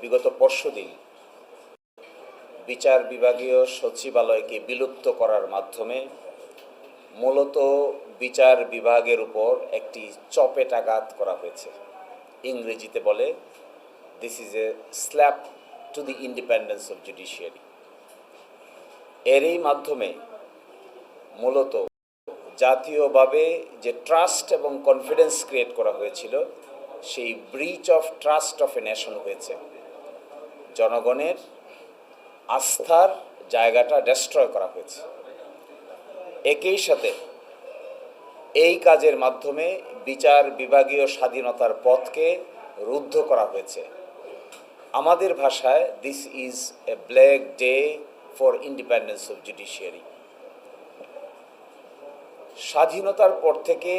বিগত পরশুদিন বিচার বিভাগীয় সচিবালয়কে বিলুপ্ত করার মাধ্যমে মূলত বিচার বিভাগের উপর একটি চপেটাঘাত করা হয়েছে। ইংরেজিতে বলে this is a slap to the independence of judiciary. এরই মাধ্যমে মূলত জাতীয়ভাবে যে ট্রাস্ট এবং কনফিডেন্স ক্রিয়েট করা হয়েছিল, সেই breach of trust of a nation হয়েছে। জনগণের আস্থার জায়গাটা ডেস্ট্রয় করা হয়েছে। একই সাথে এই কাজের মাধ্যমে বিচার বিভাগীয় স্বাধীনতার পথকে রুদ্ধ করা হয়েছে। আমাদের ভাষায় this is a black day for independence of judiciary. স্বাধীনতার পর থেকে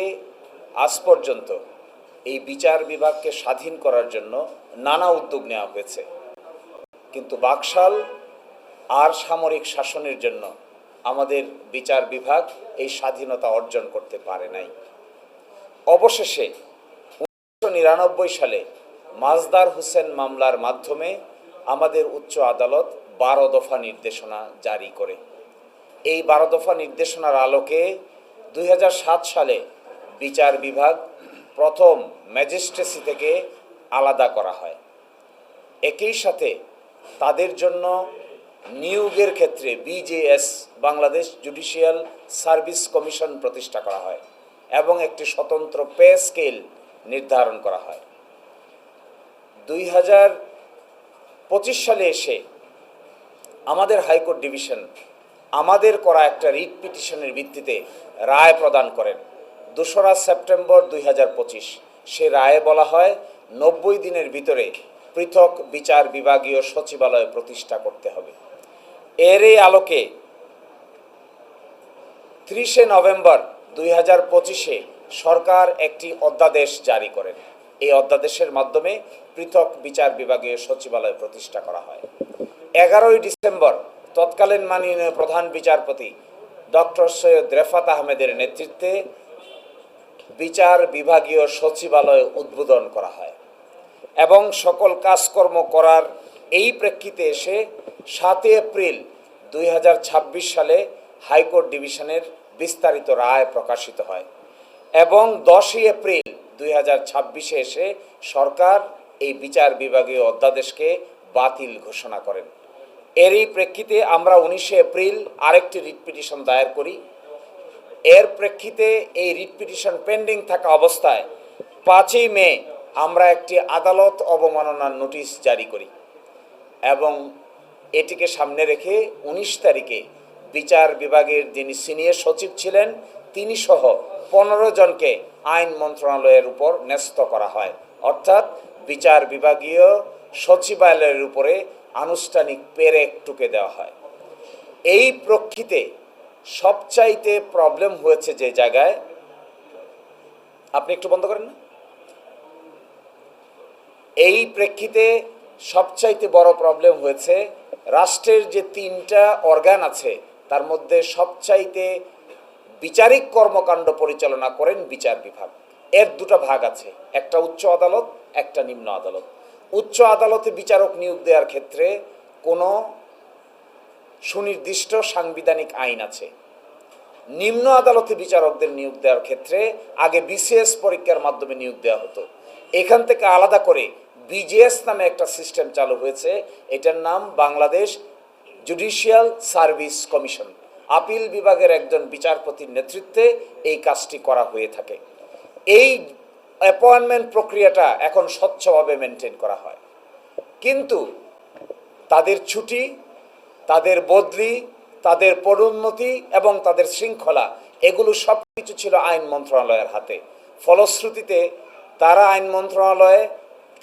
আজ পর্যন্ত এই বিচার বিভাগকে স্বাধীন করার জন্য নানা উদ্যোগ নেওয়া হয়েছে, কিন্তু বাকশাল আর সামরিক শাসনের জন্য আমাদের বিচার বিভাগ এই স্বাধীনতা অর্জন করতে পারে নাই। অবশেষে 1999 সালে মাজদার হোসেন মামলার মাধ্যমে আমাদের উচ্চ আদালত 12 দফা নির্দেশনা জারি করে। এই 12 দফা নির্দেশনার আলোকে 2007 সালে বিচার বিভাগ প্রথম ম্যাজিস্ট্রেসি থেকে আলাদা করা হয়। একই সাথে তাদের জন্য নিয়োগের ক্ষেত্রে BJS Bangladesh judicial service commission প্রতিষ্ঠা করা হয় এবং একটি স্বতন্ত্র পে স্কেল নির্ধারণ করা হয়। 2025 সালে এসে আমাদের হাইকোর্ট ডিভিশন আমাদের করা একটা রিট পিটিশনের ভিত্তিতে রায় প্রদান করেন 2রা সেপ্টেম্বর 2025। সে রায়ে বলা হয় 90 দিনের ভিতরে পৃথক বিচার বিভাগীয় সচিবালয় প্রতিষ্ঠা করতে হবে। এরই আলোকে 30 নভেম্বর 2025-এ সরকার একটি অধ্যাদেশ জারি করেন। এই অধ্যাদেশের মাধ্যমে পৃথক বিচার বিভাগীয় সচিবালয় প্রতিষ্ঠা করা হয়। 11 ডিসেম্বর তৎকালীন মাননীয় প্রধান বিচারপতি ডক্টর সৈয়দ রেফাত আহমেদের নেতৃত্বে বিচার বিভাগীয় সচিবালয় উদ্বোধন করা হয় এবং সকল কাজকর্ম করার এই প্রেক্ষিতে এসে 7 এপ্রিল 2026 সালে হাইকোর্ট ডিভিশনের বিস্তারিত রায় প্রকাশিত হয় এবং 10 এপ্রিল 2026-এ এসে সরকার এই বিচার বিভাগীয় অধ্যাদেশকে বাতিল ঘোষণা করেন। এরই প্রেক্ষিতে আমরা 19 এপ্রিল আরেকটি রিট পিটিশন দায়ের করি। এর প্রেক্ষিতে এই রিট পিটিশন পেন্ডিং থাকা অবস্থায় 5 মে আমরা একটি আদালত অবমাননার নোটিশ জারি করি এবং এটিকে সামনে রেখে 19 তারিখে বিচার বিভাগের যিনি সিনিয়র সচিব ছিলেন তিনি সহ 15 জনকে আইন মন্ত্রণালয়ের উপর ন্যস্ত করা হয়, অর্থাৎ বিচার বিভাগীয় সচিবালয়ের উপরে আনুষ্ঠানিক পেরেক টুকে দেওয়া হয়। এই প্রেক্ষিতে সবচাইতে প্রবলেম হয়েছে যে জায়গায়, আপনি একটু বন্ধ করেন না, এই প্রেক্ষিতে সবচাইতে বড় প্রবলেম হয়েছে রাষ্ট্রের যে 3টা অর্গান আছে তার মধ্যে সবচাইতে বিচারিক কর্মকাণ্ড পরিচালনা করেন বিচার বিভাগ। এর 2টা ভাগ আছে, একটা উচ্চ আদালত, একটা নিম্ন আদালত। উচ্চ আদালতে বিচারক নিয়োগ দেওয়ার ক্ষেত্রে কোনো সুনির্দিষ্ট সাংবিধানিক আইন আছে। নিম্ন আদালতে বিচারকদের নিয়োগ দেওয়ার ক্ষেত্রে আগে বিসিএস পরীক্ষার মাধ্যমে নিয়োগ দেওয়া হতো। এখান থেকে আলাদা করে বিজেএস নামে একটা সিস্টেম চালু হয়েছে। এটার নাম Bangladesh judicial service commission. Appeal বিভাগের একজন বিচারপতির নেতৃত্বে এই কাজটি করা হয়ে থাকে। এই অ্যাপয়েন্টমেন্ট প্রক্রিয়াটা এখন স্বচ্ছভাবে মেনটেন করা হয়, কিন্তু তাদের ছুটি, তাদের বদলি, তাদের পদোন্নতি এবং তাদের শৃঙ্খলা এগুলো সব কিছু ছিল আইন মন্ত্রণালয়ের হাতে। ফলশ্রুতিতে তারা আইন মন্ত্রণালয়ে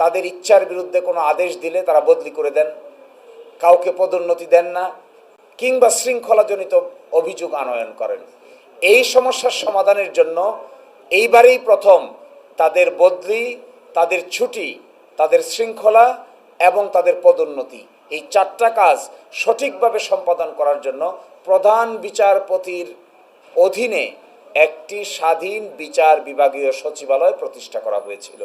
তাদের ইচ্ছার বিরুদ্ধে কোনো আদেশ দিলে তারা বদলি করে দেন, কাউকে পদোন্নতি দেন না, কিংবা শৃঙ্খলাজনিত অভিযোগ আনয়ন করেন। এই সমস্যার সমাধানের জন্য এইবারেই প্রথম তাদের বদলি, তাদের ছুটি, তাদের শৃঙ্খলা এবং তাদের পদোন্নতি, এই 4টা কাজ সঠিকভাবে সম্পাদন করার জন্য প্রধান বিচারপতির অধীনে একটি স্বাধীন বিচার বিভাগীয় সচিবালয় প্রতিষ্ঠা করা হয়েছিল।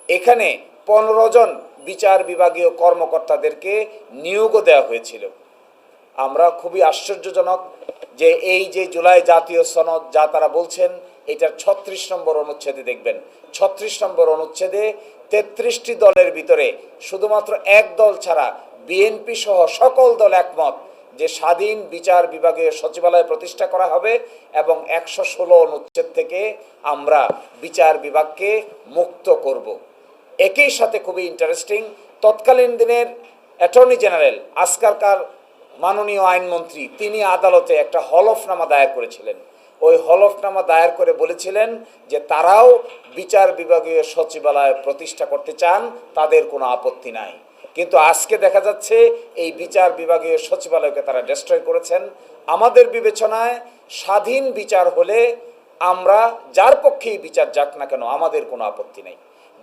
এখানে 15 জন বিচার বিভাগীয় কর্মকর্তাদেরকে নিয়োগও দেওয়া হয়েছিল। আমরা খুবই আশ্চর্যজনক যে এই যে জুলাই জাতীয় সনদ যা তারা বলছেন, এটার ৩৬ নম্বর অনুচ্ছেদে দেখবেন, ৩৬ নম্বর অনুচ্ছেদে ৩৩টি দলের ভিতরে শুধুমাত্র এক দল ছাড়া বিএনপি সহ সকল দল একমত যে স্বাধীন বিচার বিভাগীয় সচিবালয় প্রতিষ্ঠা করা হবে এবং ১১৬ অনুচ্ছেদ থেকে আমরা বিচার বিভাগকে মুক্ত করব। একই সাথে খুবই ইন্টারেস্টিং, তৎকালীন দিনের অ্যাটর্নি জেনারেল আজকালকার মাননীয় আইনমন্ত্রী তিনি আদালতে একটা হলফনামা দায়ের করেছিলেন। ওই হলফনামা দায়ের করে বলেছিলেন যে তারাও বিচার বিভাগীয় সচিবালয় প্রতিষ্ঠা করতে চান, তাদের কোনো আপত্তি নাই। কিন্তু আজকে দেখা যাচ্ছে এই বিচার বিভাগীয় সচিবালয়কে তারা ডিস্ট্রয় করেছেন। আমাদের বিবেচনায় স্বাধীন বিচার হলে আমরা যার পক্ষেই বিচার যাক না কেন আমাদের কোনো আপত্তি নেই।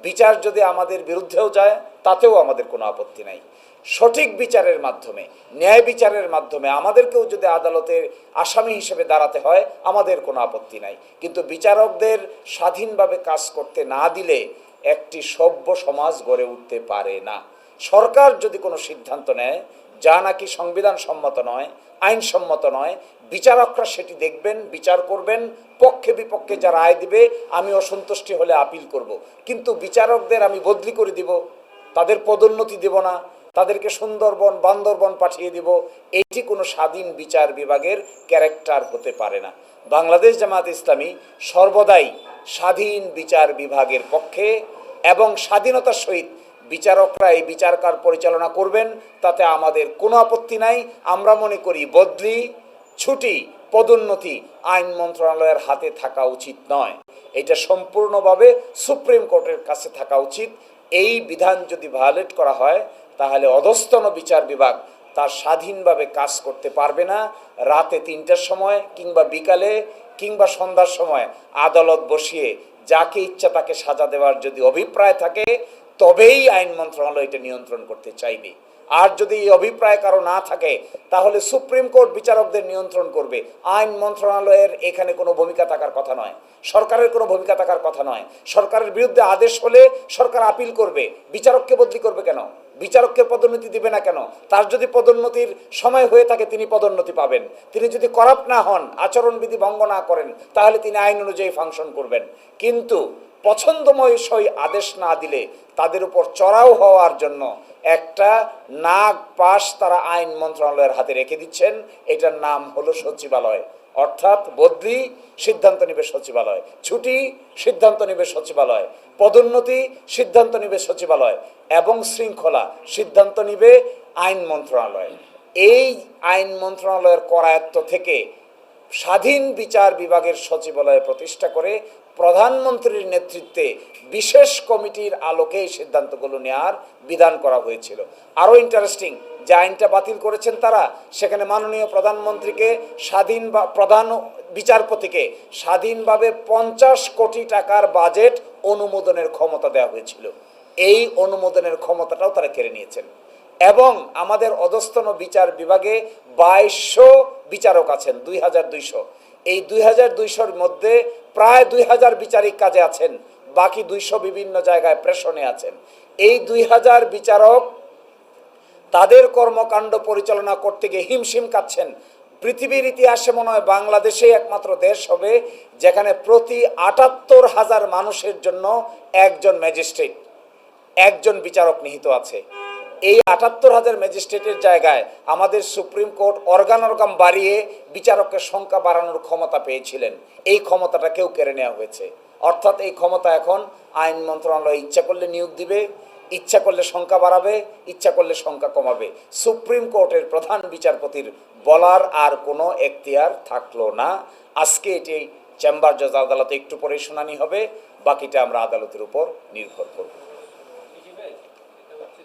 বিচার যদি আমাদের বিরুদ্ধেও যায় তাতেও আমাদের কোনো আপত্তি নাই। সঠিক বিচারের মাধ্যমে, ন্যায় বিচারের মাধ্যমে আমাদেরকেও যদি আদালতের আসামি হিসেবে দাঁড়াতে হয় আমাদের কোনো আপত্তি নাই। কিন্তু বিচারকদের স্বাধীনভাবে কাজ করতে না দিলে একটি সভ্য সমাজ গড়ে উঠতে পারে না। সরকার যদি কোনো সিদ্ধান্ত নেয় যা নাকি সংবিধান সম্মত নয়, আইনসম্মত নয়, বিচারকরা সেটি দেখবেন, বিচার করবেন, পক্ষে বিপক্ষে যা রায় দিবে আমি অসন্তুষ্টি হলে আপিল করব। কিন্তু বিচারকদের আমি বদলি করে দিব, তাদের পদোন্নতি দেব না, তাদেরকে সুন্দরবন বান্দরবন পাঠিয়ে দিব, এটি কোনো স্বাধীন বিচার বিভাগের ক্যারেক্টার হতে পারে না। বাংলাদেশ জামায়াত ইসলামী সর্বদাই স্বাধীন বিচার বিভাগের পক্ষে এবং স্বাধীনতার সহিত বিচারকরা এই বিচারকার পরিচালনা করবেন, তাতে আমাদের কোনো আপত্তি নাই। আমরা মনে করি বদলি, ছুটি, পদোন্নতি আইন মন্ত্রণালয়ের হাতে থাকা উচিত নয়, এটা সম্পূর্ণভাবে সুপ্রিম কোর্টের কাছে থাকা উচিত। এই বিধান যদি ভায়োলেট করা হয় তাহলে অধস্তন বিচার বিভাগ তার স্বাধীনভাবে কাজ করতে পারবে না। রাতে ৩টার সময় কিংবা বিকালে কিংবা সন্ধ্যার সময় আদালত বসিয়ে যাকে ইচ্ছা তাকে সাজা দেওয়ার যদি অভিপ্রায় থাকে তবেই আইন মন্ত্রণালয় এটা নিয়ন্ত্রণ করতে চাইবে। আর যদি এই অভিপ্রায় কারো না থাকে তাহলে সুপ্রিম কোর্ট বিচারকদের নিয়ন্ত্রণ করবে। আইন মন্ত্রণালয়ের এখানে কোনো ভূমিকা থাকার কথা নয়, সরকারের কোনো ভূমিকা থাকার কথা নয়। সরকারের বিরুদ্ধে আদেশ হলে সরকার আপিল করবে, বিচারককে বদলি করবে কেন? বিচারককে পদোন্নতি দিবে না কেন? তার যদি পদোন্নতির সময় হয়ে থাকে তিনি পদোন্নতি পাবেন। তিনি যদি করাপ্ট না হন, আচরণবিধি ভঙ্গ না করেন, তাহলে তিনি আইন অনুযায়ী ফাংশন করবেন। কিন্তু পছন্দময় সই আদেশ না দিলে তাদের উপর চড়াও হওয়ার জন্য একটা নাগ পাশ তারা আইন মন্ত্রণালয়ের হাতে রেখে দিচ্ছেন। এটার নাম হলো সচিবালয়। অর্থাৎ বদলি সিদ্ধান্ত নেবে সচিবালয়, ছুটি সিদ্ধান্ত নেবে সচিবালয়, পদোন্নতি সিদ্ধান্ত নেবে সচিবালয় এবং শৃঙ্খলা সিদ্ধান্ত নেবে আইন মন্ত্রণালয়। এই আইন মন্ত্রণালয়ের করায়ত্ত থেকে স্বাধীন বিচার বিভাগের সচিবালয় প্রতিষ্ঠা করে প্রধানমন্ত্রীর নেতৃত্বে বিশেষ কমিটির আলোকে এই সিদ্ধান্তগুলো নেওয়ার বিধান করা হয়েছিল। আরও ইন্টারেস্টিং, যে আইনটা বাতিল করেছেন তারা, সেখানে মাননীয় প্রধানমন্ত্রীকে স্বাধীন বা প্রধান বিচারপতিকে স্বাধীনভাবে 50 কোটি টাকার বাজেট অনুমোদনের ক্ষমতা দেওয়া হয়েছিল। এই অনুমোদনের ক্ষমতাটাও তারা কেড়ে নিয়েছেন। এবং আমাদের অধস্তন বিচার বিভাগে 2200 বিচারক আছেন, 2200। এই 2200-র মধ্যে প্রায় 2000 বিচারিক কাজে আছেন, বাকি 200 বিভিন্ন জায়গায় প্রেষণে আছেন। এই 2000 বিচারক তাদের কর্মকাণ্ড পরিচালনা করতে গিয়ে হিমশিম খাচ্ছেন। পৃথিবীর ইতিহাসে মনে হয় বাংলাদেশেই একমাত্র দেশ হবে যেখানে প্রতি ৭৮,০০০ মানুষের জন্য একজন ম্যাজিস্ট্রেট, একজন বিচারক নিহিত আছে। এই ৭৮,০০০ ম্যাজিস্ট্রেটের জায়গায় আমাদের সুপ্রিম কোর্ট অর্গান বাড়িয়ে বিচারকের সংখ্যা বাড়ানোর ক্ষমতা পেয়েছিলেন। এই ক্ষমতাটা কেউ কেড়ে নেওয়া হয়েছে। অর্থাৎ এই ক্ষমতা এখন আইন মন্ত্রণালয় ইচ্ছা করলে নিয়োগ দিবে, ইচ্ছা করলে সংখ্যা বাড়াবে, ইচ্ছা করলে সংখ্যা কমাবে। সুপ্রিম কোর্টের প্রধান বিচারপতির বলার আর কোনো এখতিয়ার থাকলো না। আজকে এটি চেম্বার জজ আদালতে একটু পরে শুনানি হবে, বাকিটা আমরা আদালতের উপর নির্ভর করব।